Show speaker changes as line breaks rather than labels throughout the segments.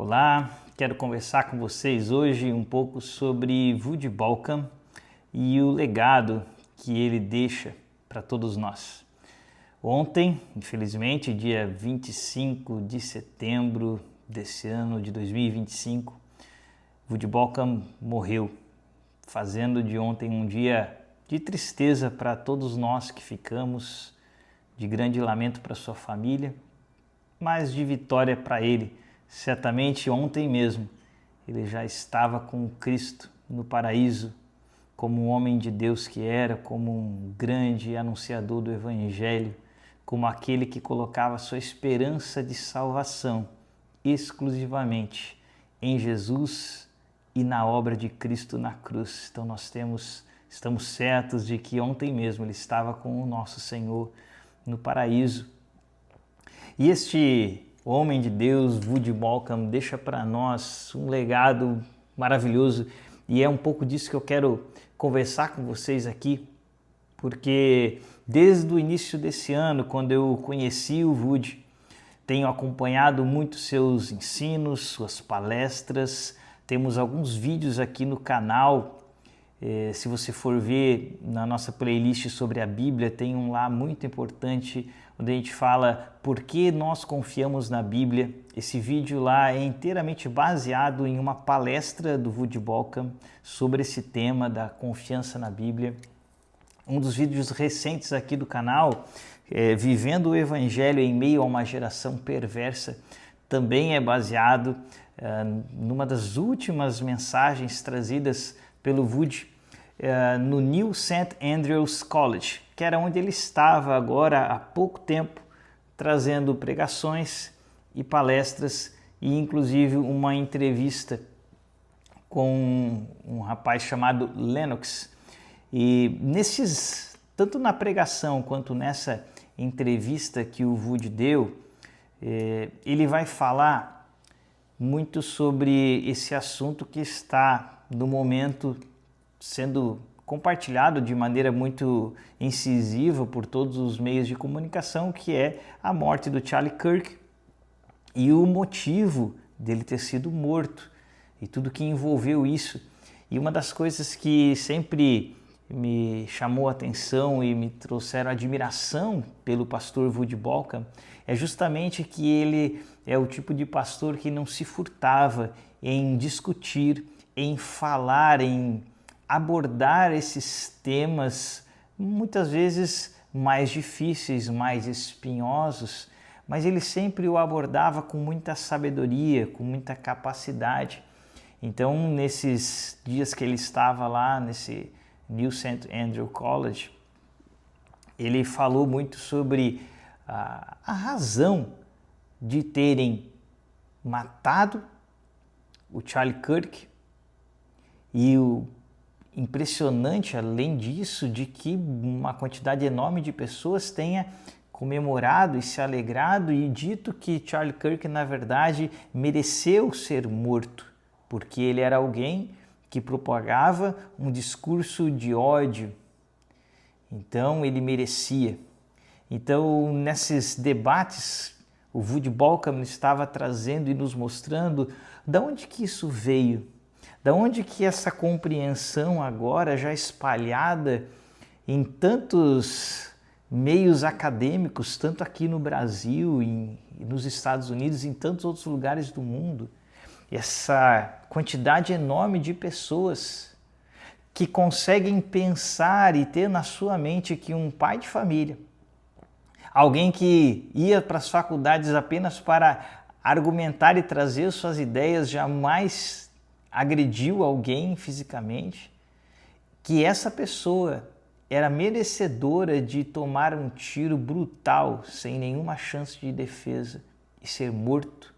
Olá, quero conversar com vocês hoje um pouco sobre Voddie Baucham e o legado que ele deixa para todos nós. Ontem, infelizmente, dia 25 de setembro desse ano de 2025, Voddie Baucham morreu, fazendo de ontem um dia de tristeza para todos nós que ficamos, de grande lamento para sua família, mas de vitória para ele. Certamente ontem mesmo ele já estava com Cristo no paraíso, como um homem de Deus que era, como um grande anunciador do Evangelho, como aquele que colocava sua esperança de salvação exclusivamente em Jesus e na obra de Cristo na cruz. Então estamos certos de que ontem mesmo ele estava com o nosso Senhor no paraíso. E este homem de Deus, Voddie Baucham, deixa para nós um legado maravilhoso e é um pouco disso que eu quero conversar com vocês aqui, porque desde o início desse ano, quando eu conheci o Voddie, tenho acompanhado muito seus ensinos, suas palestras, temos alguns vídeos aqui no canal. Se você for ver na nossa playlist sobre a Bíblia, tem um lá muito importante, onde a gente fala por que nós confiamos na Bíblia. Esse vídeo lá é inteiramente baseado em uma palestra do Voddie Baucham sobre esse tema da confiança na Bíblia. Um dos vídeos recentes aqui do canal, Vivendo o Evangelho em Meio a uma Geração Perversa, também é baseado numa das últimas mensagens trazidas pelo Voddie no New St. Andrews College, que era onde ele estava agora há pouco tempo, trazendo pregações e palestras e inclusive uma entrevista com um rapaz chamado Lennox. E tanto na pregação quanto nessa entrevista que o Voddie deu, ele vai falar muito sobre esse assunto que está no momento sendo compartilhado de maneira muito incisiva por todos os meios de comunicação, que é a morte do Charlie Kirk e o motivo dele ter sido morto e tudo que envolveu isso. E uma das coisas que sempre me chamou a atenção e me trouxeram admiração pelo pastor Voddie Baucham é justamente que ele é o tipo de pastor que não se furtava em discutir, em falar, em abordar esses temas muitas vezes mais difíceis, mais espinhosos, mas ele sempre o abordava com muita sabedoria, com muita capacidade. Então, nesses dias que ele estava lá nesse New St. Andrews College, ele falou muito sobre a razão de terem matado o Charlie Kirk e o impressionante, além disso, de que uma quantidade enorme de pessoas tenha comemorado e se alegrado e dito que Charlie Kirk, na verdade, mereceu ser morto, porque ele era alguém que propagava um discurso de ódio. Então, ele merecia. Então, nesses debates, o Voddie Baucham estava trazendo e nos mostrando de onde que isso veio. Da onde que essa compreensão agora já espalhada em tantos meios acadêmicos, tanto aqui no Brasil, nos Estados Unidos, em tantos outros lugares do mundo, essa quantidade enorme de pessoas que conseguem pensar e ter na sua mente que um pai de família, alguém que ia para as faculdades apenas para argumentar e trazer suas ideias, jamais agrediu alguém fisicamente, que essa pessoa era merecedora de tomar um tiro brutal, sem nenhuma chance de defesa e ser morto.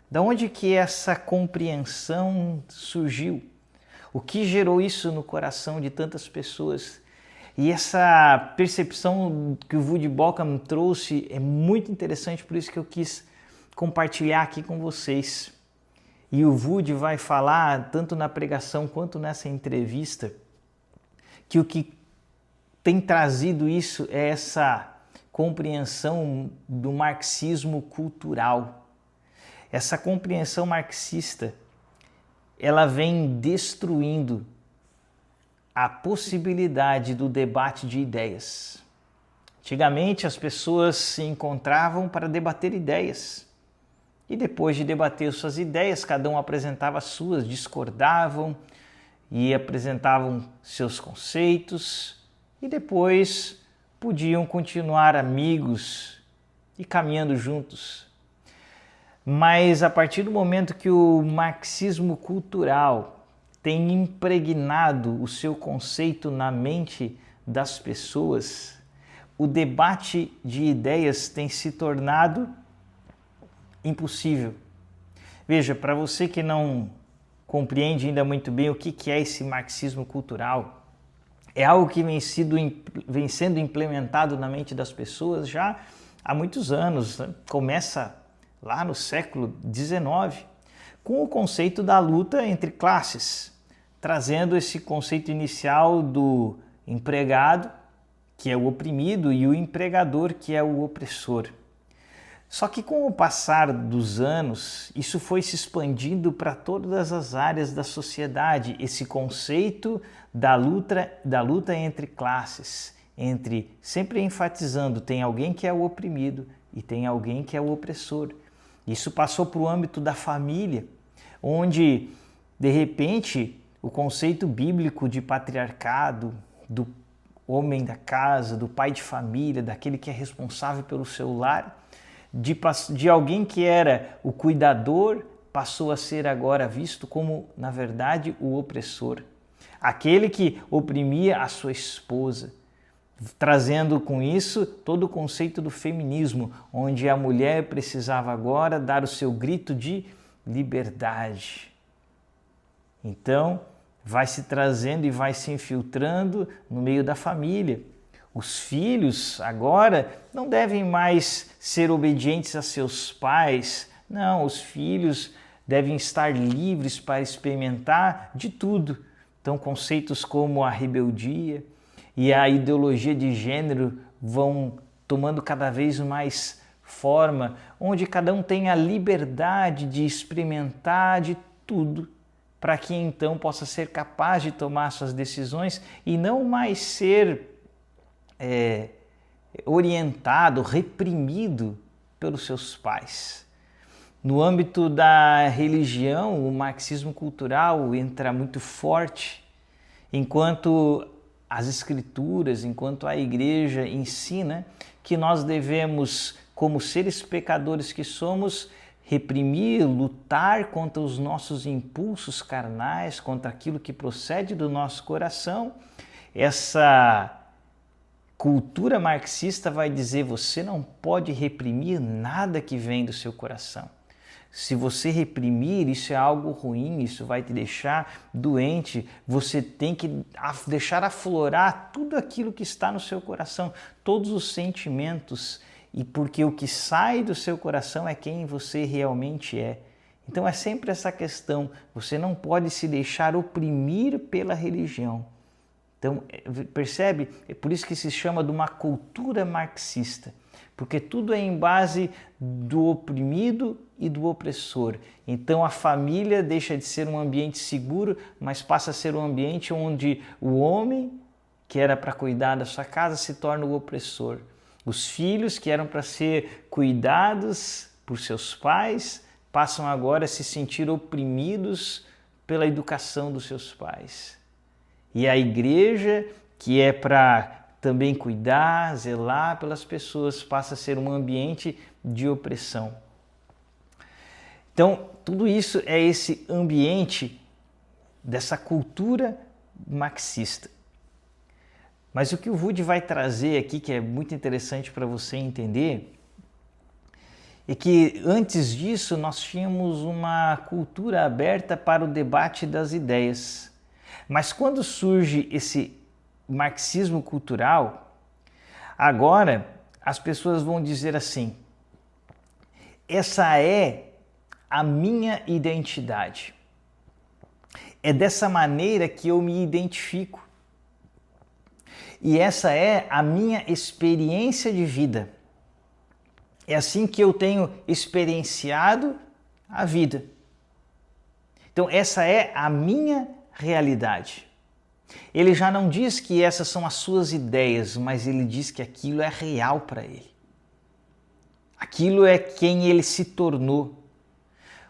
Da onde que essa compreensão surgiu? O que gerou isso no coração de tantas pessoas? E essa percepção que o Voddie Baucham trouxe é muito interessante, por isso que eu quis compartilhar aqui com vocês. E o Voddie vai falar, tanto na pregação quanto nessa entrevista, que o que tem trazido isso é essa compreensão do marxismo cultural. Essa compreensão marxista, ela vem destruindo a possibilidade do debate de ideias. Antigamente as pessoas se encontravam para debater ideias. E depois de debater suas ideias, cada um apresentava as suas, discordavam e apresentavam seus conceitos e depois podiam continuar amigos e caminhando juntos. Mas a partir do momento que o marxismo cultural tem impregnado o seu conceito na mente das pessoas, o debate de ideias tem se tornado impossível. Veja, para você que não compreende ainda muito bem o que é esse marxismo cultural, é algo que vem sendo implementado na mente das pessoas já há muitos anos, né? Começa lá no século XIX, com o conceito da luta entre classes, trazendo esse conceito inicial do empregado, que é o oprimido, e o empregador, que é o opressor. Só que com o passar dos anos, isso foi se expandindo para todas as áreas da sociedade, esse conceito da luta entre classes, sempre enfatizando, tem alguém que é o oprimido e tem alguém que é o opressor. Isso passou para o âmbito da família, onde, de repente, o conceito bíblico de patriarcado, do homem da casa, do pai de família, daquele que é responsável pelo seu lar, de alguém que era o cuidador, passou a ser agora visto como, na verdade, o opressor. Aquele que oprimia a sua esposa, trazendo com isso todo o conceito do feminismo, onde a mulher precisava agora dar o seu grito de liberdade. Então, vai se trazendo e vai se infiltrando no meio da família. Os filhos agora não devem mais ser obedientes a seus pais. Não, os filhos devem estar livres para experimentar de tudo. Então, conceitos como a rebeldia e a ideologia de gênero vão tomando cada vez mais forma, onde cada um tem a liberdade de experimentar de tudo, para que então possa ser capaz de tomar suas decisões e não mais ser orientado, reprimido pelos seus pais. No âmbito da religião, o marxismo cultural entra muito forte, enquanto as escrituras, enquanto a igreja ensina que nós devemos, como seres pecadores que somos, reprimir, lutar contra os nossos impulsos carnais, contra aquilo que procede do nosso coração. Essa cultura marxista vai dizer: você não pode reprimir nada que vem do seu coração. Se você reprimir, isso é algo ruim, isso vai te deixar doente. Você tem que deixar aflorar tudo aquilo que está no seu coração, todos os sentimentos, e porque o que sai do seu coração é quem você realmente é. Então é sempre essa questão, você não pode se deixar oprimir pela religião. Então, percebe? É por isso que se chama de uma cultura marxista, porque tudo é em base do oprimido e do opressor. Então a família deixa de ser um ambiente seguro, mas passa a ser um ambiente onde o homem, que era para cuidar da sua casa, se torna o opressor. Os filhos, que eram para ser cuidados por seus pais, passam agora a se sentir oprimidos pela educação dos seus pais. E a igreja, que é para também cuidar, zelar pelas pessoas, passa a ser um ambiente de opressão. Então, tudo isso é esse ambiente dessa cultura marxista. Mas o que o Woody vai trazer aqui, que é muito interessante para você entender, é que antes disso nós tínhamos uma cultura aberta para o debate das ideias. Mas quando surge esse marxismo cultural, agora as pessoas vão dizer assim: essa é a minha identidade. É dessa maneira que eu me identifico. E essa é a minha experiência de vida. É assim que eu tenho experienciado a vida. Então essa é a minha realidade. Ele já não diz que essas são as suas ideias, mas ele diz que aquilo é real para ele. Aquilo é quem ele se tornou.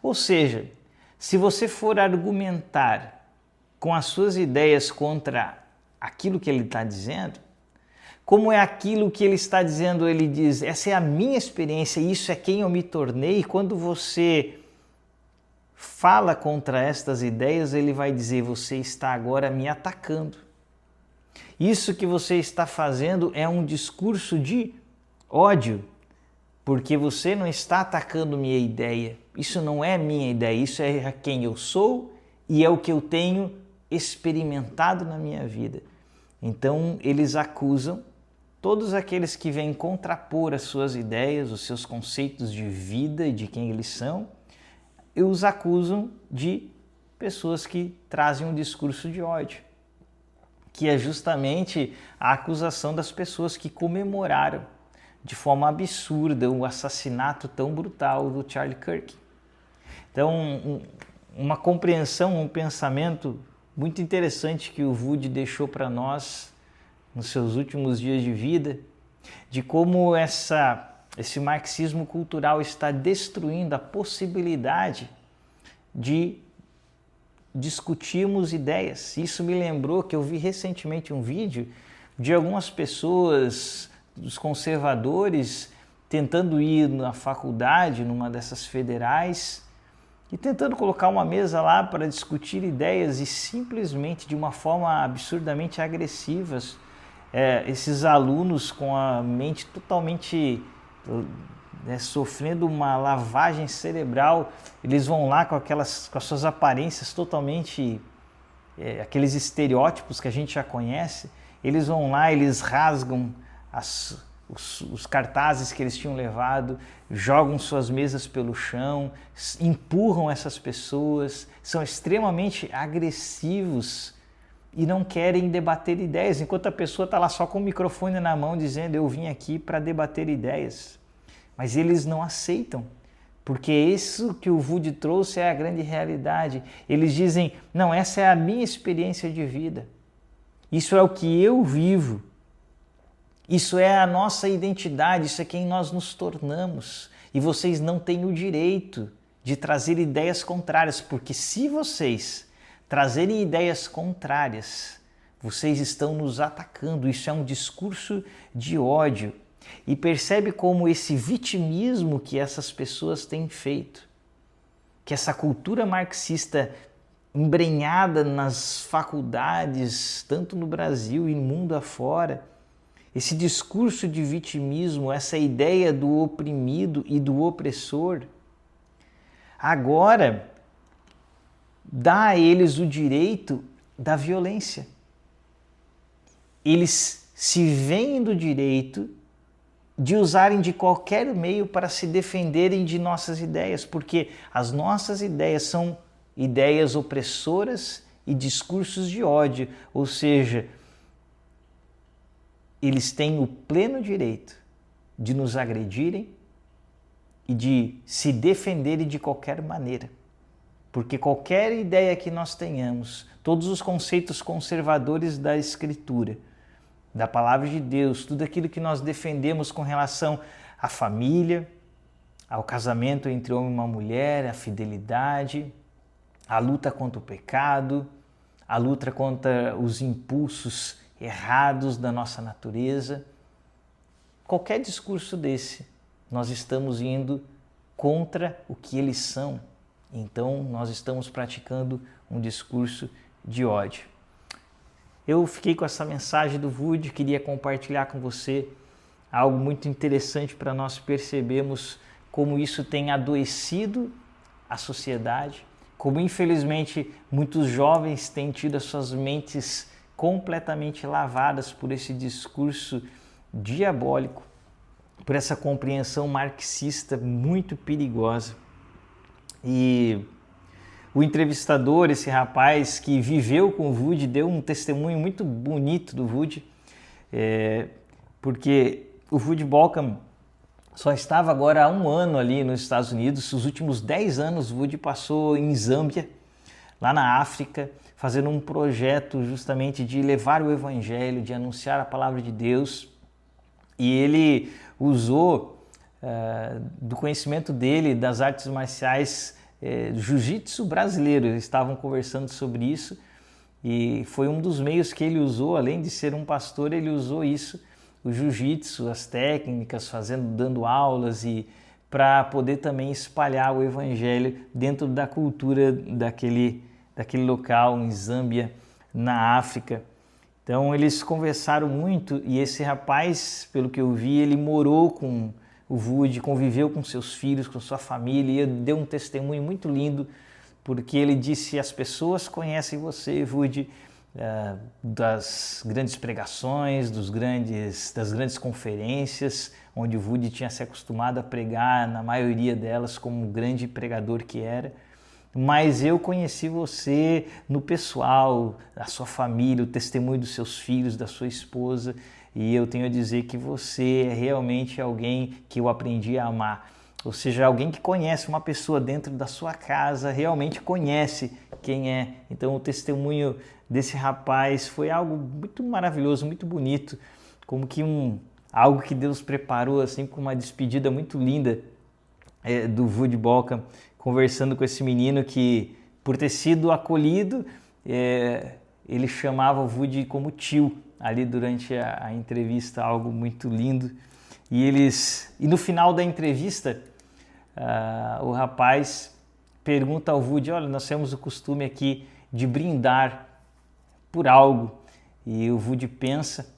Ou seja, se você for argumentar com as suas ideias contra aquilo que ele está dizendo, como é aquilo que ele está dizendo, ele diz, essa é a minha experiência, isso é quem eu me tornei, e quando você fala contra estas ideias, ele vai dizer, você está agora me atacando. Isso que você está fazendo é um discurso de ódio, porque você não está atacando minha ideia. Isso não é minha ideia, isso é quem eu sou e é o que eu tenho experimentado na minha vida. Então, eles acusam todos aqueles que vêm contrapor as suas ideias, os seus conceitos de vida e de quem eles são, e os acusam de pessoas que trazem um discurso de ódio, que é justamente a acusação das pessoas que comemoraram de forma absurda o assassinato tão brutal do Charlie Kirk. Então, uma compreensão, um pensamento muito interessante que o Woody deixou para nós nos seus últimos dias de vida, de como esse marxismo cultural está destruindo a possibilidade de discutirmos ideias. Isso me lembrou que eu vi recentemente um vídeo de algumas pessoas, dos conservadores, tentando ir na faculdade, numa dessas federais, e tentando colocar uma mesa lá para discutir ideias e simplesmente de uma forma absurdamente agressivas, esses alunos com a mente totalmente sofrendo uma lavagem cerebral, eles vão lá com as suas aparências totalmente, aqueles estereótipos que a gente já conhece, eles vão lá, eles rasgam os cartazes que eles tinham levado, jogam suas mesas pelo chão, empurram essas pessoas, são extremamente agressivos e não querem debater ideias, enquanto a pessoa está lá só com o microfone na mão dizendo eu vim aqui para debater ideias. Mas eles não aceitam, porque isso que o Woody trouxe é a grande realidade. Eles dizem, não, essa é a minha experiência de vida, isso é o que eu vivo, isso é a nossa identidade, isso é quem nós nos tornamos. E vocês não têm o direito de trazer ideias contrárias, porque se vocês trazerem ideias contrárias, vocês estão nos atacando. Isso é um discurso de ódio. E percebe como esse vitimismo que essas pessoas têm feito, que essa cultura marxista embrenhada nas faculdades, tanto no Brasil e no mundo afora, esse discurso de vitimismo, essa ideia do oprimido e do opressor, agora dá a eles o direito da violência. Eles se veem do direito de usarem de qualquer meio para se defenderem de nossas ideias, porque as nossas ideias são ideias opressoras e discursos de ódio, ou seja, eles têm o pleno direito de nos agredirem e de se defenderem de qualquer maneira. Porque qualquer ideia que nós tenhamos, todos os conceitos conservadores da Escritura, da Palavra de Deus, tudo aquilo que nós defendemos com relação à família, ao casamento entre homem e uma mulher, à fidelidade, à luta contra o pecado, à luta contra os impulsos errados da nossa natureza, qualquer discurso desse, nós estamos indo contra o que eles são. Então, nós estamos praticando um discurso de ódio. Eu fiquei com essa mensagem do Woody, queria compartilhar com você algo muito interessante para nós percebermos como isso tem adoecido a sociedade, como infelizmente muitos jovens têm tido as suas mentes completamente lavadas por esse discurso diabólico, por essa compreensão marxista muito perigosa. E o entrevistador, esse rapaz que viveu com o Woody, deu um testemunho muito bonito do Woody, porque o Woody Bauckham só estava agora há um ano ali nos Estados Unidos. Os últimos 10 anos o Woody passou em Zâmbia, lá na África, fazendo um projeto justamente de levar o evangelho, de anunciar a palavra de Deus. E ele usou do conhecimento dele das artes marciais, jiu-jitsu brasileiro. Eles estavam conversando sobre isso e foi um dos meios que ele usou. Além de ser um pastor, ele usou isso, o jiu-jitsu, as técnicas, dando aulas, e para poder também espalhar o evangelho dentro da cultura daquele local em Zâmbia, na África. Então eles conversaram muito, e esse rapaz, pelo que eu vi, ele morou com o Woody, conviveu com seus filhos, com sua família, e deu um testemunho muito lindo, porque ele disse: as pessoas conhecem você, Woody, das grandes pregações, das grandes conferências, onde o Woody tinha se acostumado a pregar, na maioria delas, como um grande pregador que era. Mas eu conheci você no pessoal, a sua família, o testemunho dos seus filhos, da sua esposa, e eu tenho a dizer que você é realmente alguém que eu aprendi a amar. Ou seja, alguém que conhece uma pessoa dentro da sua casa, realmente conhece quem é. Então o testemunho desse rapaz foi algo muito maravilhoso, muito bonito, como que algo que Deus preparou assim, com uma despedida muito linda do Woody Balcomb, conversando com esse menino que, por ter sido acolhido, ele chamava o Woody como tio ali durante a entrevista, algo muito lindo. E no final da entrevista, o rapaz pergunta ao Woody: olha, nós temos o costume aqui de brindar por algo. E o Woody pensa,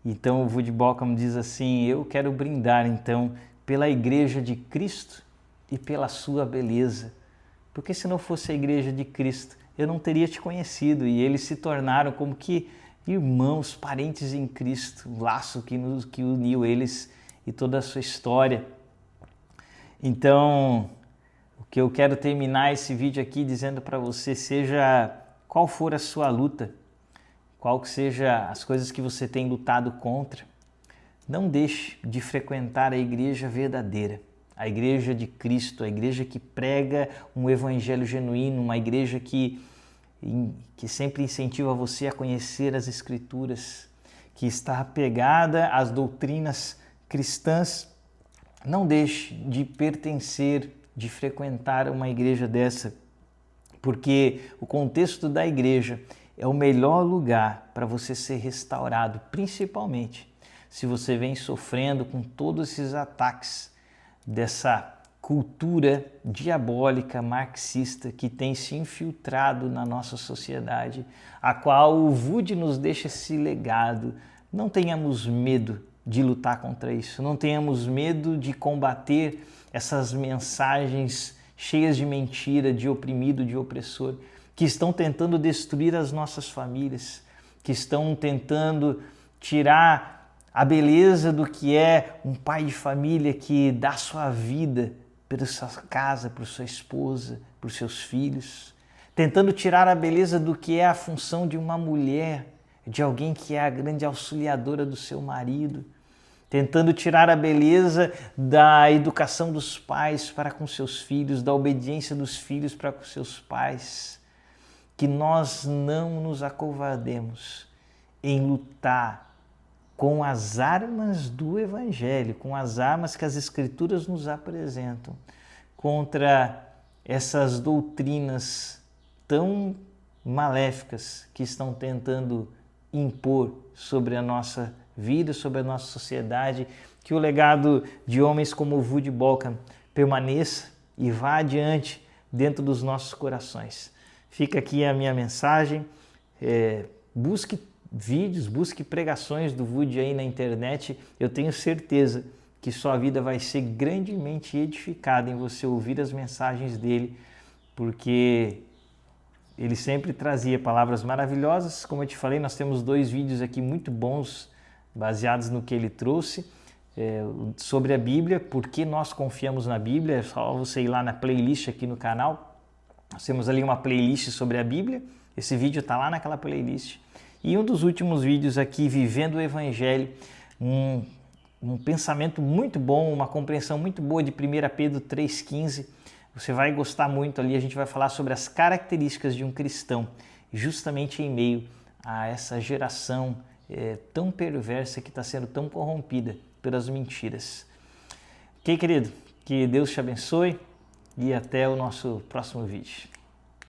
então o Woody Balcomb diz assim: eu quero brindar então pela Igreja de Cristo e pela sua beleza, porque se não fosse a Igreja de Cristo, eu não teria te conhecido. E eles se tornaram como que irmãos, parentes em Cristo, um laço que uniu eles e toda a sua história. Então, o que eu quero terminar esse vídeo aqui dizendo para você, seja qual for a sua luta, qual que seja as coisas que você tem lutado contra, não deixe de frequentar a igreja verdadeira, a igreja de Cristo, a igreja que prega um evangelho genuíno, uma igreja que sempre incentiva você a conhecer as Escrituras, que está apegada às doutrinas cristãs. Não deixe de pertencer, de frequentar uma igreja dessa, porque o contexto da igreja é o melhor lugar para você ser restaurado, principalmente se você vem sofrendo com todos esses ataques dessa cultura diabólica, marxista, que tem se infiltrado na nossa sociedade, a qual o Woody nos deixa esse legado. Não tenhamos medo de lutar contra isso, não tenhamos medo de combater essas mensagens cheias de mentira, de oprimido, de opressor, que estão tentando destruir as nossas famílias, que estão tentando tirar a beleza do que é um pai de família que dá sua vida pela sua casa, por sua esposa, por seus filhos, tentando tirar a beleza do que é a função de uma mulher, de alguém que é a grande auxiliadora do seu marido, tentando tirar a beleza da educação dos pais para com seus filhos, da obediência dos filhos para com seus pais. Que nós não nos acovardemos em lutar com as armas do Evangelho, com as armas que as Escrituras nos apresentam, contra essas doutrinas tão maléficas que estão tentando impor sobre a nossa vida, sobre a nossa sociedade. Que o legado de homens como o Woody Balcomb permaneça e vá adiante dentro dos nossos corações. Fica aqui a minha mensagem. Busque vídeos, busque pregações do Woody aí na internet. Eu tenho certeza que sua vida vai ser grandemente edificada em você ouvir as mensagens dele, porque ele sempre trazia palavras maravilhosas. Como eu te falei, nós temos 2 vídeos aqui muito bons, baseados no que ele trouxe, sobre a Bíblia, porque nós confiamos na Bíblia. É só você ir lá na playlist aqui no canal. Nós temos ali uma playlist sobre a Bíblia. Esse vídeo está lá naquela playlist. E um dos últimos vídeos aqui, Vivendo o Evangelho, um pensamento muito bom, uma compreensão muito boa de 1 Pedro 3,15. Você vai gostar muito ali, a gente vai falar sobre as características de um cristão, justamente em meio a essa geração tão perversa que está sendo tão corrompida pelas mentiras. Ok, querido? Que Deus te abençoe e até o nosso próximo vídeo.